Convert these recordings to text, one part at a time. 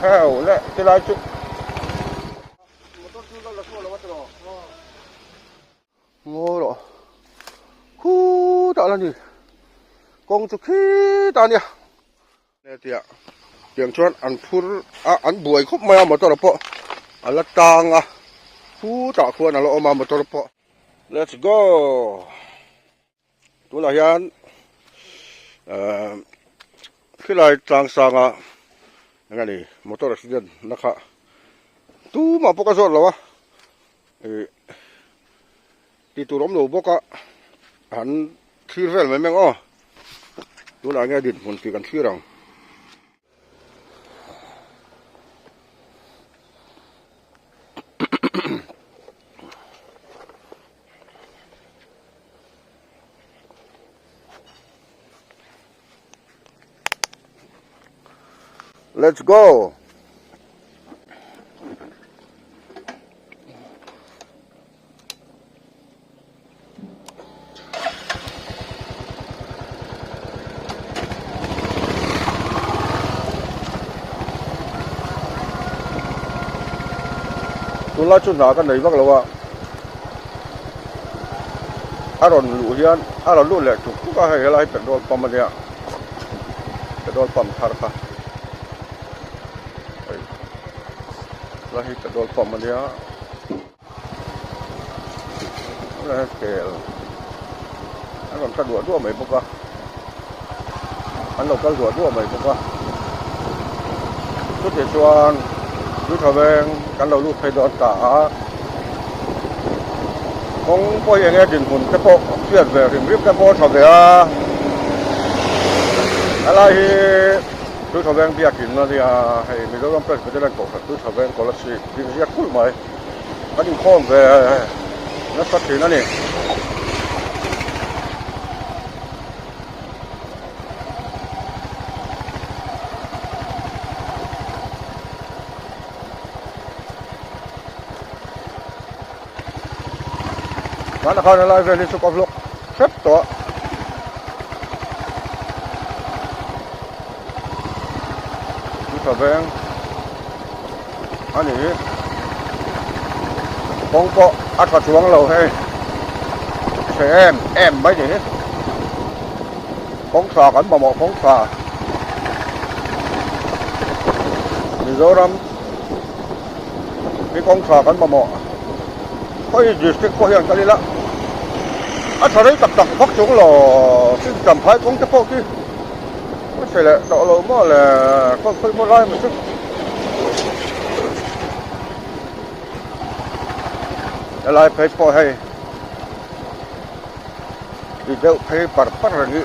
แห้วและที่ไรจุโง่หรอคู่ตาละนี่กงจุขี้ตาเนี่ยเนี่ยเตียงชวนอันพูดอันบวยครบมาหมดตัวละปะอันละตางอ่ะคู่ตาควรอันละออกมาหมดตัวละปะ let's go ตัวละยันขึ้นไรจางสางอ่ะยังไงนี่มอเตอร์รถยนต์นะคะตู้มาปกติแล้ววะที่ตัวล้มหนูปกติหันขี้เฟลไม่แม่งอ้อตัวละไงดินมันคือกันขี้รังLet's go. ตัวละจุดหนากันไหนบ้างล่ะวะอารอนหลุดยันอารอนหลุดแหละถูกก็ให้อะไรเป็นโดนปั๊มเนี่ยเป็นโดนปั๊มทาร์ค่ะแล้วให้โดนปั๊มเนี่ยแล้วให้เกลอารอนกระโดดด้วยไหมปุ๊กอะอันเรากระโดดด้วยไหมปุ๊กอะชุดเด็ดชวนดูทะเวงกันเราลูกไทยดอนตาของพ่อยังไงดินหุ่นกระโปงเสียดแบบริมริบกระโปงทะเวงอะไรดูทะเวงเบียกินนะเนี่ยให้มีรถน้ำเปล่าไปได้แล้วก็ดูทะเวงก็ละสิดินเสียคุ้มไหมอันนี้ข้อมไปนักสัตว์นั่นเองนั่นเขาในไลฟ์เรื่องสุขภาพเช็ดตัวดูทะเวงอันนี้คงก็อัดกระช่วงเราให้ใช้แอมไม่ดีคงสากันบ่เหมาะคงสามีโจรมีคงสากันบ่เหมาะค่อยดิสติกค่อยอย่างกันละอันทะเลตักพักจงหล่อซึ่งจำพายคงจะพวกที่ไม่ใช่แหละต่อเราเมื่อแหละก็ค่อยมาไล่มาซึ่งอะไรไปพอให้ดีเดียวไปปัดอะไรนี้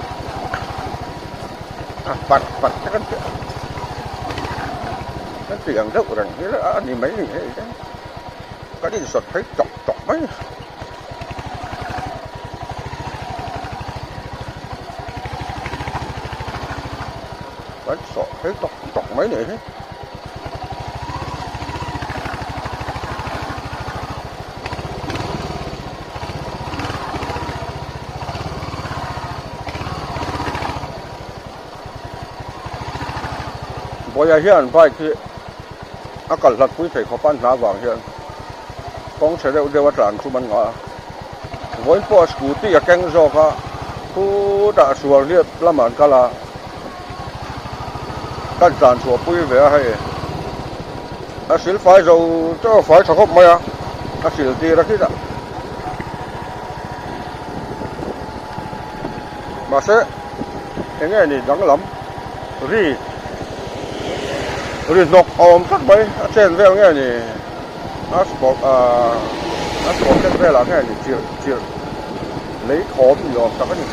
ปัดกันนั่นเสียงเท่าไหร่นี่แล้วอันนี้ไม่นี่ให้ก็ได้สดให้จอกไหมvẫn sợ thấy tọc mấy này hết bây giờ hiện phải thì cần lật quý phải khó khăn giá vàng hiện con sẽ đều bắt tràn chú mình ngõ với po scooty ở keng rồi cả khu đã sửa liệt làm ăn cả làกันจานชัวปุ้ยเวียให้สิลไฟเราเจ้าไฟถกบไหมอ่ะสิลตีระคิดอ่ะมาเสยังไงนี่ดังล้ำรีนกอมสักใบเช่นเรื่องไงนี่สปอร์ตเช่นเรื่องไงนี่เจียเลยขอมอยู่สักนิด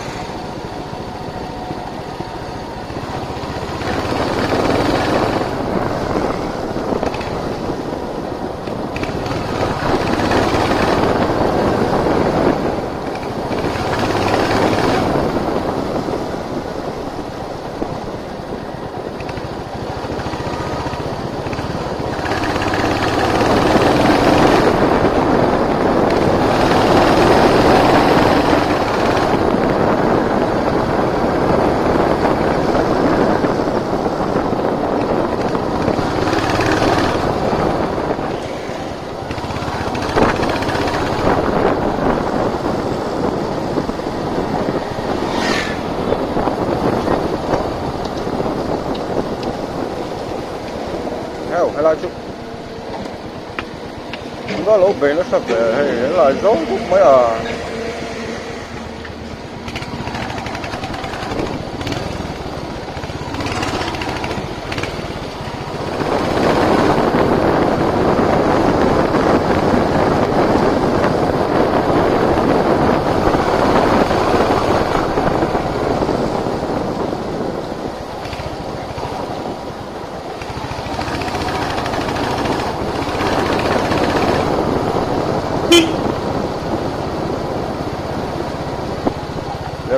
heo hay là chút nó lỗ bể nó sắp về hay là giống chút mấy à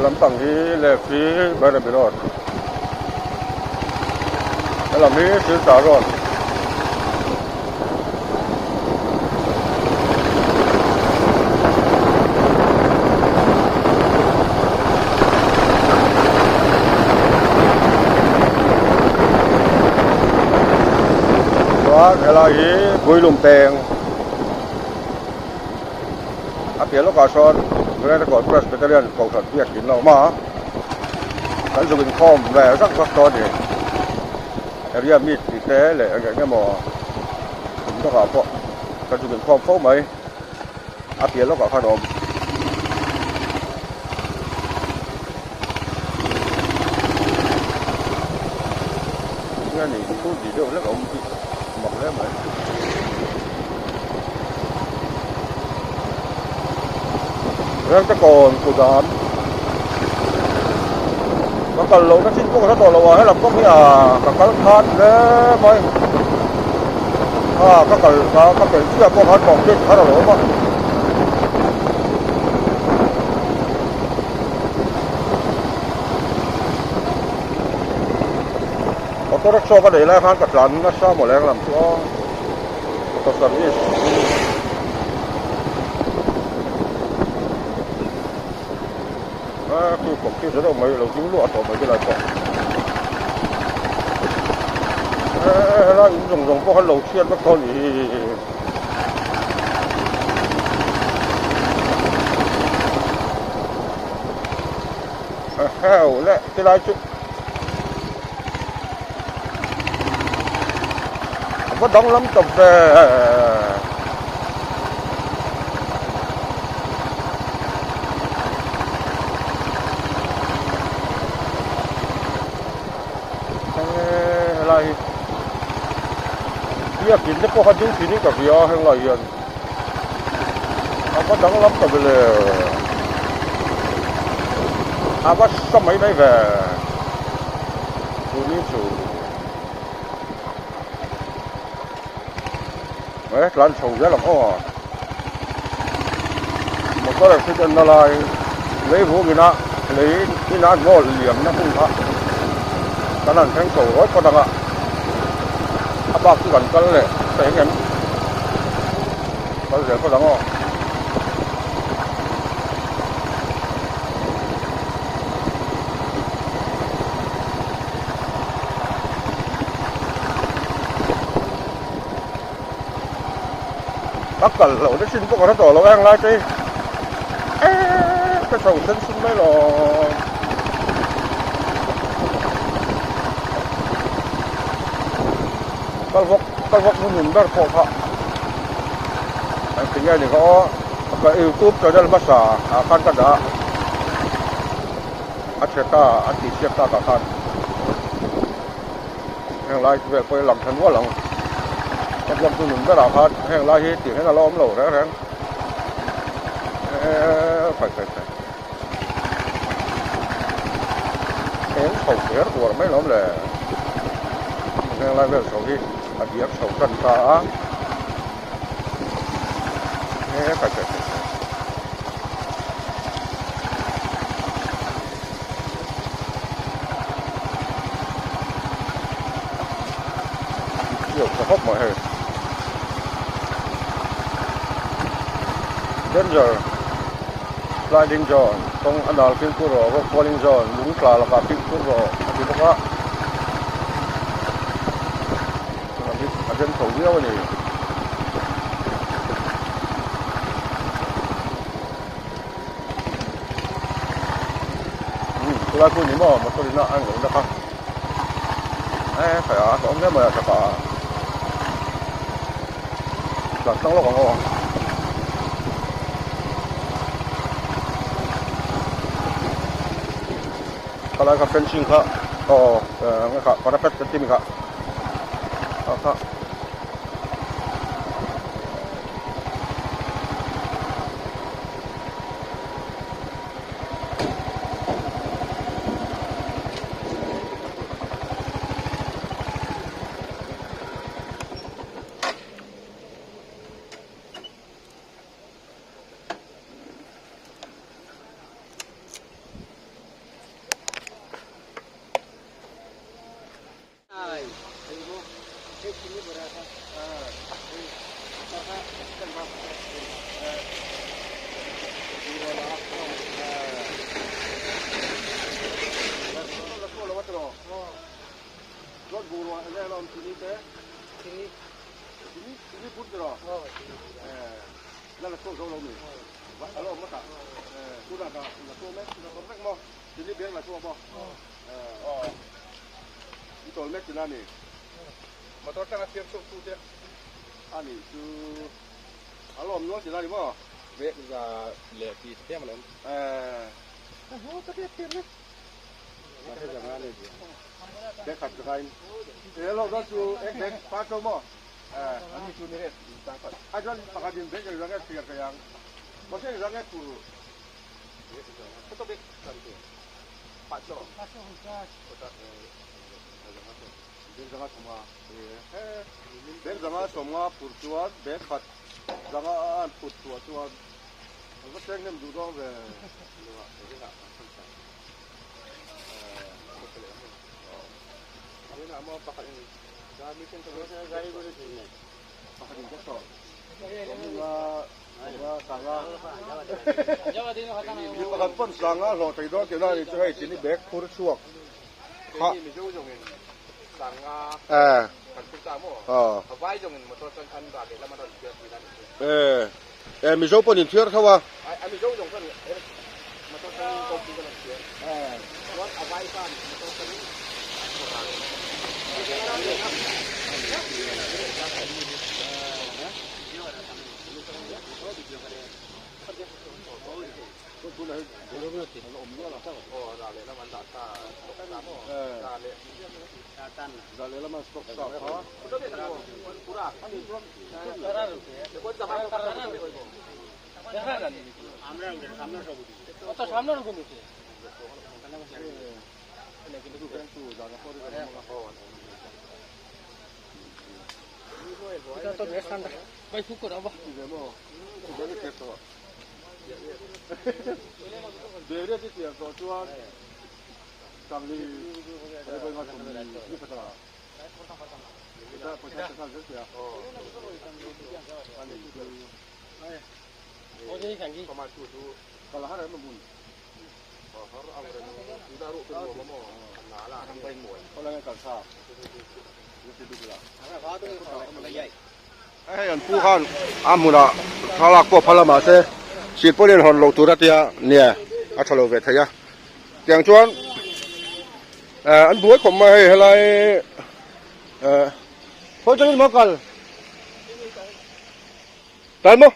làm tăng thì lệ phí bây giờ bị rồi làm phí xử trả rồi đó cái là gì vui lùm tiền áp dụng lúc cả son cái này có Presbyterian cầu thần Việt kín lâu mà cái dùng bình khom về rất to thì area mít thì thế là cái mỏ cũng có cả cái dùng bình khom phố mấy áp dụng lúc cả khăn ôm cái này cũng gì đâu rất ổn mọc đấy mà rất là còn của dán nó cần lâu nó chín cũng có rất lâu hay là có nghĩa là các khát đấy mấy các cái chia có khát còn chết khá là lâu mà có tôi rất so cái đấy là khát cả lần nó sao một lần làm cho tôi sợ điคือผมคิดว่าไม่เราคิดว่าต่อไปจะอะไรต่อแล้วส่งพวกเราเชียร์พวกเขานี่แห้วและที่ไรจุก็ต้องล้ำตบแต่Iya, kita kok hajung sini ke dia yang lain. Apa dah lắm tak boleh. Apa sampai đây về. Ini tu. Lan sầu rất là khó. Một cái là cái chân lại lấy vũ cái nã, lấy cái nã ngõ liềm nó không thà. Cái này thằng sầu rất có đằng ạ. Bác cũng gần cái này, thấy em có rẻ có đáng không? Bác cần lẩu nó xin có nó lo ăn lại đi. Cái sầu xin mấy lò cái vóc nó nhìn rất khó khăn. Tính ra thì có cái YouTube cho nên bắt xả khăn cả đã. Acheta, Acheta cả khăn. Hàng lai về quay làm thân quá lòng. Cái vóc nó nhìn rất là khăn. Hàng lai hết tiếng là lo ấm lẩu đấy đấy. Phải. Em sầu hết của mấy lắm là hàng lai về sầu hết. Biar saukan ta phải nhiều cái hốc mọi người danger sliding zone tong anal pin puro ko falling zone lung kla la ka pin puro ati ba dân khẩu điêu này tôi là cô nhím mà tôi đi nó ăn uống được không? Phải à, có ông thế mà chả cả ก็ต้องระวังเอาอะไรครับเป็นชิงครับงั้นครับพอได้เป็ดเป็นติมครับครับ Ani tu alom no sila di mo ve za le ti tem lem ho ta te tem ne ma te jangan le dia de khat kai lo do tu ek dek pa to mo ani tu ni re ta khat ajon pakadin de jang ga tiar kayang mo te jang ga tu to be kan tu pa to ta den janga semua den janga semua purtuat bekat janga purtuat tuan aku tengok dulu be ini nama pakai ini kami kan terus gari boleh sini pakai ini kosong ini lah sanga Jawa di mana ini pakai pun sanga lo tidak kita ini cuma ini bek purtuat ini jauh-jauh ini sanga kan kita mo vai jong motor kan da le la ma don tia ti dan mi zo pon in tier khawa mi zo jong kan motor kan ko ti kan tier wat avai kan motor kan Dale la mas tok sak ha. Pura. Ani belum. আমরা সামনে সব কত সামনে রকম আছে এটা কিন্তু কিন্তু জায়গা পরে এটা তো বেশ ঠান্ডা ভাই ফুক করো বাবা দেবো দেবে কেতো দেরে দিতে তো চুয়া চামলি এই বই মাছ কি কথা এটা পয়সা কাজ করতে Oke, kangi. Pemaju tu. Kalau hari membun. Hari awal kita ruk kedua mamo. Nala nang bain moy. Kalau yang kalsa. Itu dulu. Ana ba tu kalau layai. An pu khan amuna thalak po phalama se sit polin hon lo turatia nia a thalo ve thaya. Tiang chuan an buai khom mai helai ho changin mokal. Talmo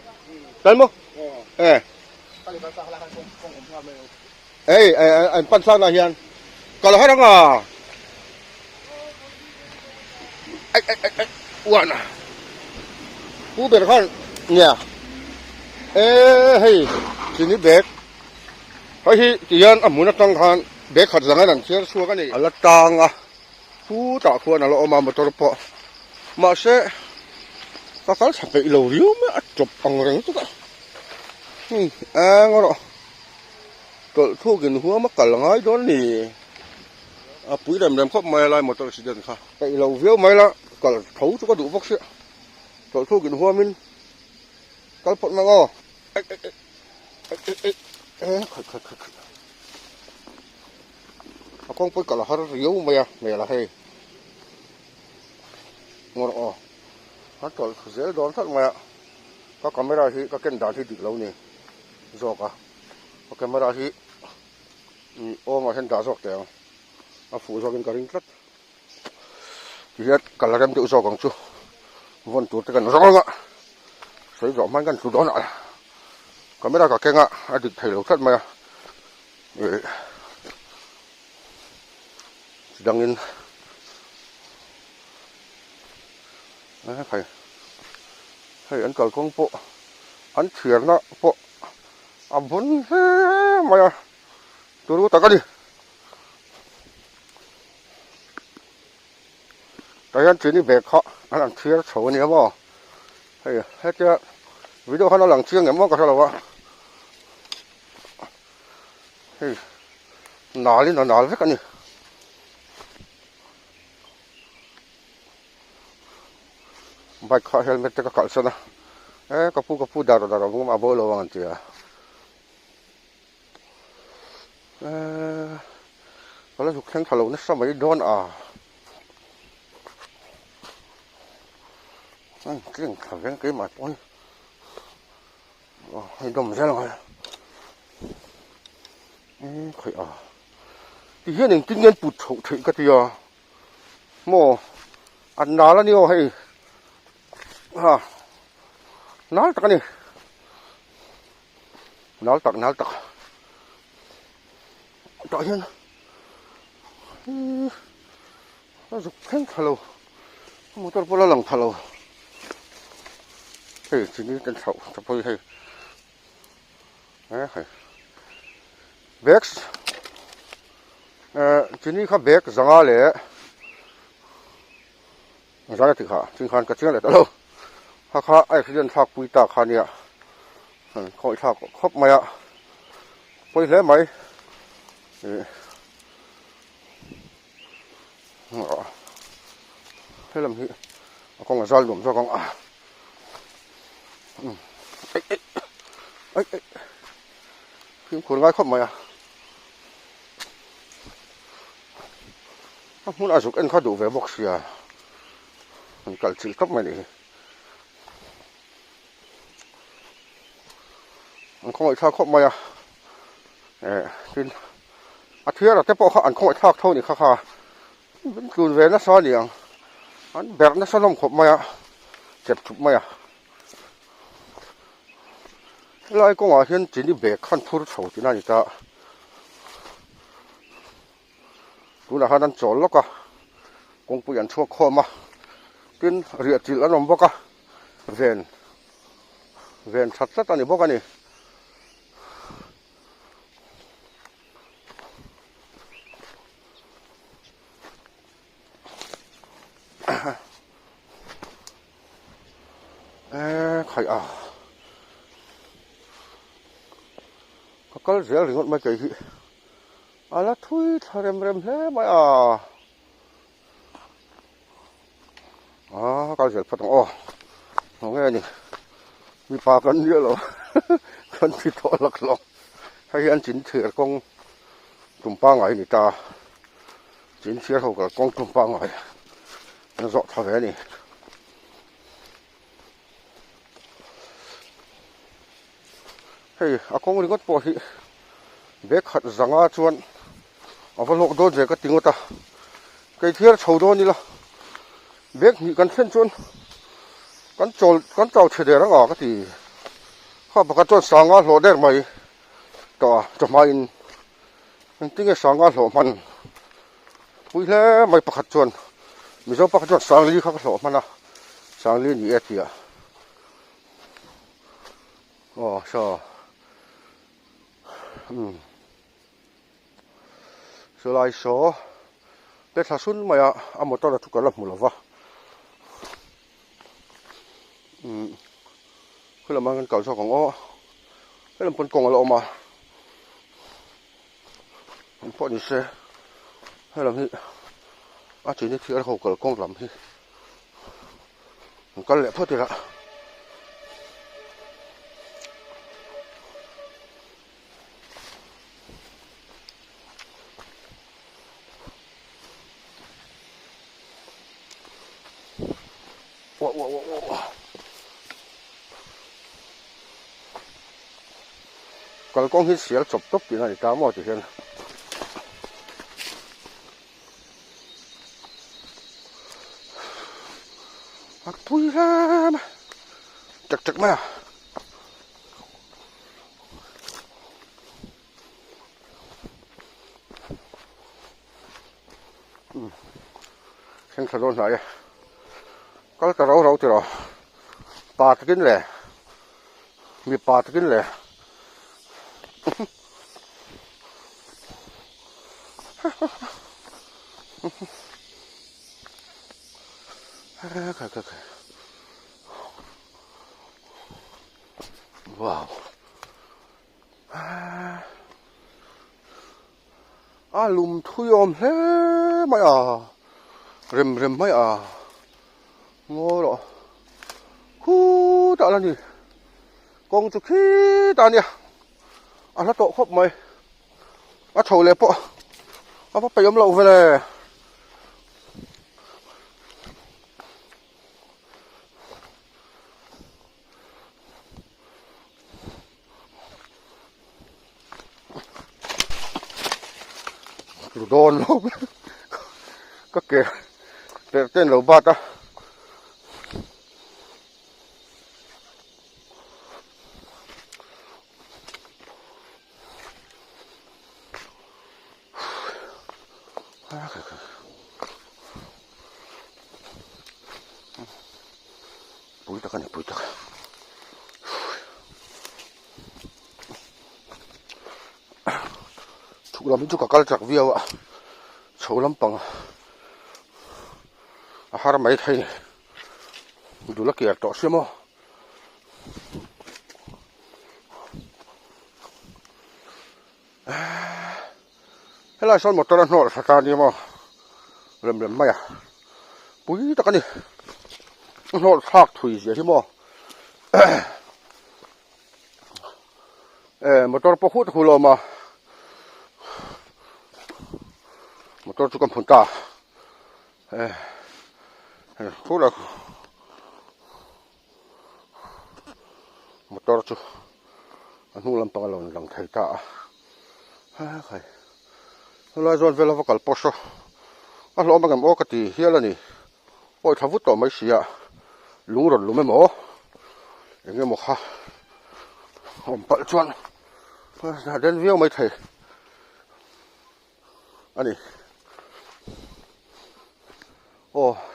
anh pan sang là hiền còn là hết không à uổng à cú biệt con nhỉ hey chỉ ní bẹt hay chỉ hiền muốn nó tăng khan bẹt khát rằng anh chơi xua cái này là tăng à cú tạ khuôn là lo mà một tổ bộ mà sẽ có phải bị lầu riếu mới chụp bằng rừng tất cả ngon rồi cỡ thu kiến hoa mắc cả là ngay đó nè bụi đầm khóc mày lại một tổ sự kiện khác cái lầu riếu mày là cả thấu cho có đủ vóc xịn cỡ thu kiến hoa mình cái phận mà ngon con phải cả là hết riếu mày là hay ngon rồi hết rồi dễ đón thật mày có camera thì có kênh đàn thì được lâu nè rồi cả có camera thì ôm mà hiện đàn rồi kìa à phụ cho cái ring rất thì hết cả là đem tự do còn chưa vẫn tụt cái nó rõ ạ 水肉มันกันสุดอนอ่ะก็ไม่ได้ก็แกงอ่ะอดีตไทยเราทัดมาดังนี้ให้อันก่อนของโปอันเฉียนนะโปอับบุญเฮ้มาตัวรู้ตะกันดิแต่ยันจีนี่เบรกเขาอันนั้นเชียร์โฉเนี่ยมั้งเฮ้ยให้เจ้าวิดีโอเขาหลังเชียงเนี่ยมั้งก็เท่าไหร่วะเฮ้ยหนาลิ้นหนาสักกันนี่ใบขาเฮลเมตก็กัดซะนะกับผู้ดาร์มึงมาโบโลวันเจียก็แล้วถูกแข่งทะลุนี่สมัยโดนเก่งขับแข่งเกมมาปนให้ดมใช่หรอใครที่เห็นหนึ่งจริงเงินปุถุถึงกันทีโมอันนาแล้วนี่ให้น้าตักนี่น้าตักต่อเห็นแล้วถูกแข่งทะลุมอเตอร์พลหลังทะลุเฮ้ยทีนี้กันเสาจะพูดให้เบรกทีนี้เขาเบรกสังอาเลยสังอาติขาจึงขันกระเชียงเลยตลอดข้าไอ้ที่เดินทางปุยตาขาเนี่ยคอยทางครบไหมไปแล้วไหมให้ลำที่กองกระซอยหลุมซอกองพิมพ์คนง่ายครบไหมมุนอาสุกเอ็นข้าดูเวบอกเสียมันกัดจิลครบไหมนี่มันคงไอ้ท่าครบไหมกินอาทิตย์ละแต่พอเขาอันคงไอ้ท่าเท่านี้ค่ะเป็นคืนเวนัสซ้อนอย่างอันแบบนัสซ้อนลมครบไหมเจ็บครบไหมไล่กงเห็นจีนี่เบรกขั้นพูดโฉจีน่าจะกูน่าฮันจอดแล้วก็กงปุยันชั่วข้อมากินเรียจิลแล้วนมบอกก็เวนชัดๆตอนนี้บอกกันนี่ใครก็เสียหรือไม่เกี่ยอะไรทุยทำเร็มๆเลยไม่ก็เสียพอต้องโอเคนี่มีปลากันเยอะหรอกันที่ทอหลักหลอกให้อันจินเถื่อนกงตุ่มป้าไงนี่ตาจินเสียเขากับกงตุ่มป้าไงนั่นสอดทำแบบนี้เฮ้ยอากงนี่ก็ปวดที่เบรกขัดสังอาชวนเอาไปลงโดนเจก็ติงว่าตาไกเทียร์ชาวโดนนี่ละเบรกมีกันเส้นชวนกันเจ้าเฉลี่ยแล้วก็ที่ข้าประกันจนสังอาโหลได้ไหมต่อจะมาอินจริงๆสังอาโหลมันคุยแล้วไม่ประกันจนมีเจ้าประกันจนสังลีเขาก็โหลมันนะสังลีนี่เทียใช่สไลด์โซ่แต่ถ้าสุนมาอ่ะมอเตอร์ทุกคนละหมดแล้ววะคือเรามากันเก่าชอบของให้เราปนกงเราออกมาพอนี่เสียให้เราที่จีนี่ที่เราเกิดกงลำที่มันก็เละพอดีละก็กองที่เสียจบปีนั้นตามหมดจะเห็นทุยแล้วจักไหม งถนนไหนก็จะเราจะรอปาดกินแหละมีปาดกินแหละว้าวลุมทุยอมเฮ้ไม่เร็มไม่งอหรอฮู้ตาละนี่กองจุกี้ตาเนี่ยละโตครบไหมโชว์เลยปะไปยอมเราไปเลยโดนลงก็เกะเต้นหลบาดอ่ะปุ๋ยตะกันปุ๋ยตะกันทุกลำทุกกะจากวิวอ่ะโชว์ลำปังอาหารไม่ไทยดูละเกียรต่อเสียมั้งให้ไล่ซ้อนหมดตอนนั้นหนอสถานีมั้งเริ่มไม่ปุ๋ยตะกันนี่หนอทากถุยเสียที่มั้งหมดตอนพอพูดคุยเรามาmotor tu kan punta pula motor tu anu lampang alon lang thai ta khai la zon vela vakal poso lo mangam o kati hiala ni oi thavut to mai sia lungron lume mo enge mo kha om pal chuan na den viau mai thai ani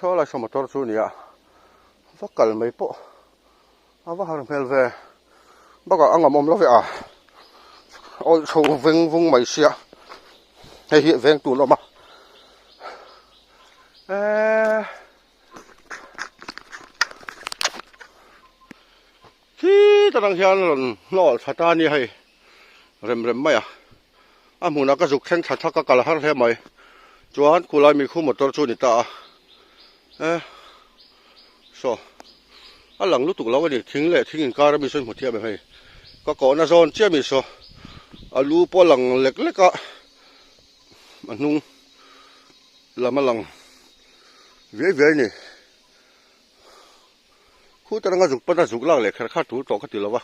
so la so motor chu nia vakal mai po awa har mel ve baka angamom lo ve oi so veng vung mai sia hei hi veng tu lo ma ki tarang hian lol thata ni hei rem mai amuna ka juk theng thatha ka kal har he mai chuan kulai mi khu motor chu ni ta so alang lu tuk law ni thing le thing in kar mi son hmuthia be hei ka ko na zon chia mi so alu po lang lek leka anung lamalang ve ni khu taranga juk pa na juk lak le khar kha tu to ka ti lawa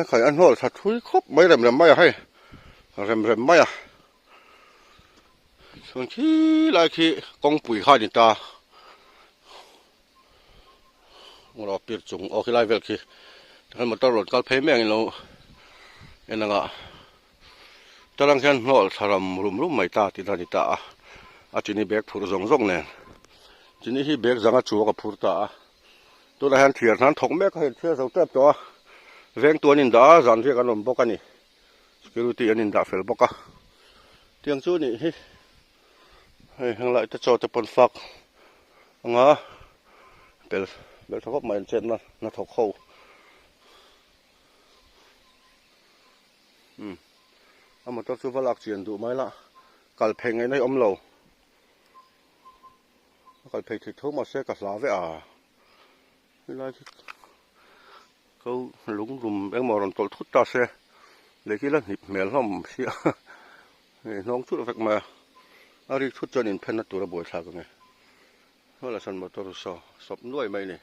khai an hol tha thui khop mai rem mai hei rem maiส่วนที่ลายที่กองปุ๋ยข้าดินตาเราเปลี่ยนจุงออกที่ลายเวลที่ท่านมาตลอดการเพย์แม่งเราเอ็นน่ะตารางแขนนอลทารมรุมไม่ตาติดานิตาอาจินี่เบกผูรซงเนี่ยจินี่ที่เบกจังจัวกับผูรตาตัวละหันเถียร์นั้นถงแม่ก็เห็นเชื่อสาวเต็บตัวเวงตัวนินดาจันที่กันลมบกันนี่สกิลตีนินดาเฟลบกะเตียงจูนี่ข้างหลังจะโจทย์จะปนฟักงาเบลทอกไม่เช่นนั้นทอกเข้ามาต้องซื้อฝรั่งเจียนดูไหมล่ะกัลเพงไงในอมเรากัลเพงที่ทุ่มมาเสกกับลาเวเวลาที่เขาลุงรุมเอ็งมอรอนตอลทุตตาเสเลยที่ละหิบเมลล้อมเสียน้องชุดเอฟเฟกมาอาริทุจริตเพนนัตัวระบวยทากันไงเมื่อไรสันมาตัวรู้สอบด้วยไหมนี่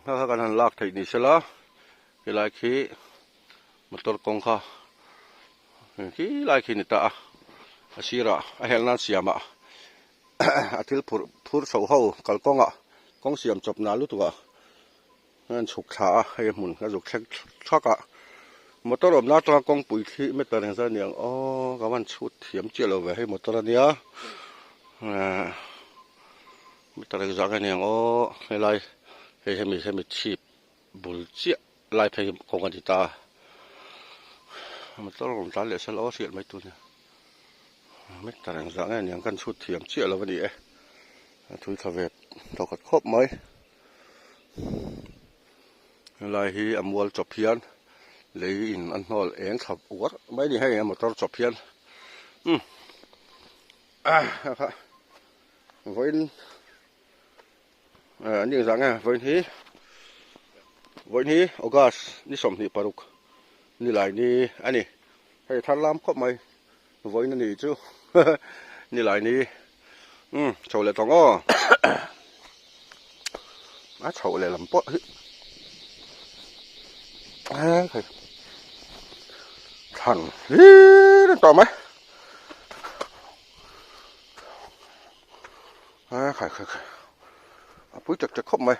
ถ้ากันหันลากไทยนี่เสละเวลาขี้มาตัวกองข้าขี้ลายขี้นี่ตาอาชีระอาเฮลนันเสียมาอาทิตย์พูดเสาเข้ากอลกองกองเสียมจบนาลุตัวนั่นฉุกขาให้หมุนกระจุกเช็คชักมอเตอร์รถน้าตัวกองปุ๋ยที่ไม่เป็นอย่างนั้นก็มันชุดเทียมเจียวเลยให้มอเตอร์เนี้ย มีตะเลยจักเนี่ยอ๋อให้ไล่ให้มีชีพบุลเจียไล่เพลงของกันติตามันต้องลงตันเลยสล้อเสียไม่ตุนไม่ตะเลยจักเนี่ยกันชุดเทียมเจียแล้ววันนี้ทุยทะเวดตกครบไหมไล่ที่อมวลจบเพียนเลยอินอันนอลเองขับอวดไม่ได้ให้มาต้องจบเพียนครับวันนี่จังไงวันนี้ออกัสนี่สมนี่ปารุกนี่หลายนี่อันนี้ให้ท่านล้ำครบไหมวันนี้จู่นี่หลายนี่โชว์เลยตองอ้อโชว์เลยลำปะทันนี่ต่อไหมไข่ปุ๋ยจะครบไหม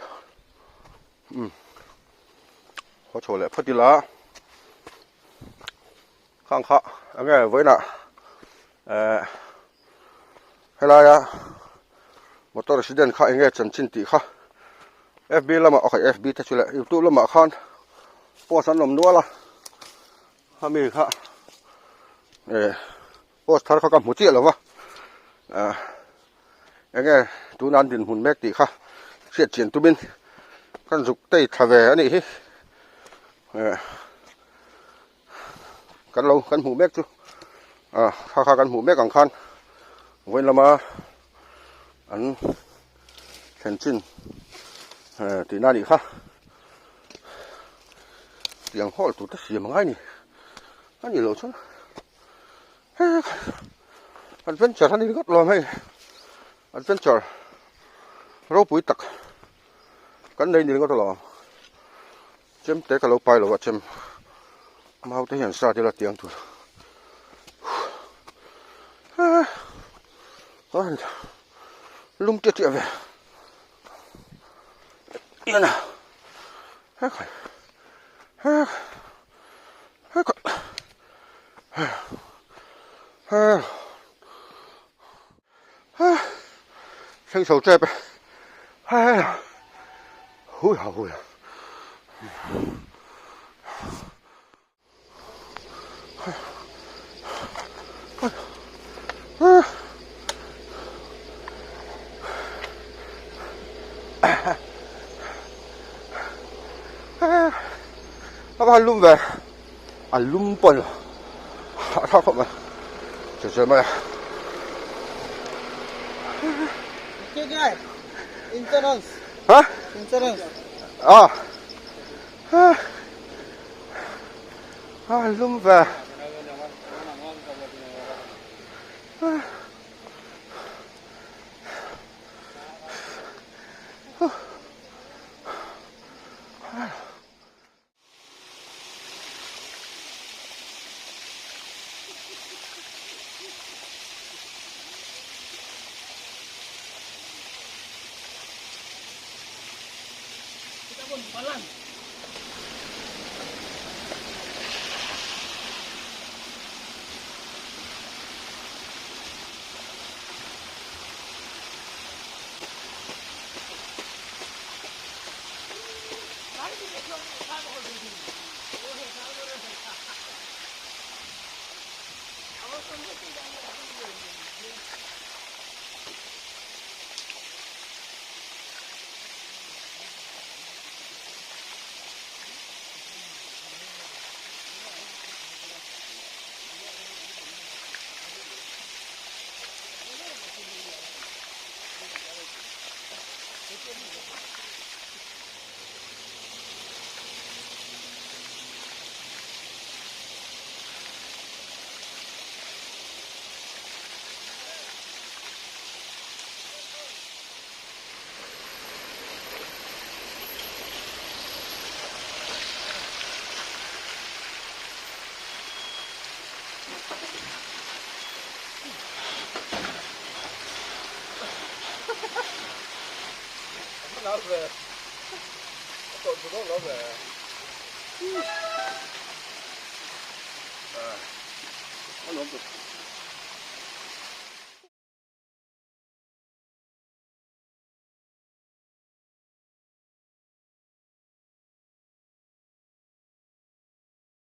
ขอโชว์เลยพอดีละข้างข้าอันนี้ไว้น่ะให้ไรมอเตอร์สิเดนข้าเองจำชินตีข้า FB แล้วมาโอเค FB ถ้าช่วยเลย YouTube แล้วมาข้างพวกสันนมนัวละถ้ามีข้าพวกท่านเขากำหัวเจี๊ยหรอวะอย่างเงี้ยดูนันดินหุ่นแม็กตีค่ะเสียดเฉียนตุบินกันสุกเตยทะเวอันนี้กันเรากันหูแม็กจูข้ากันหูแม็กกังคันเว้นละมาอันเห็นชิ้นตีนั่นอีกค่ะเสียงฮอลตัวเสียงมันไงนี่อันนี้เราชนอันเป็นจัดอันนี้ก็รอให้อันเป็นจัดเราปุ๋ยตักกันในนี้ก็ตลอดเจ็มแต่ก็เราไปหรอวะเจ็มมาเอาแต่เห็นซาที่เราเตียงตัวลุ่มเจี๊ยบเลยนี่นะให้ใคร生手这边，哎呀，呼呀呼呀，apa lum be alum pon ta ko ma ce ce ma Okay, guys. Insurance. Hah? Insurance. Lum be Balan. Love it. I thought you don't love it. I love it.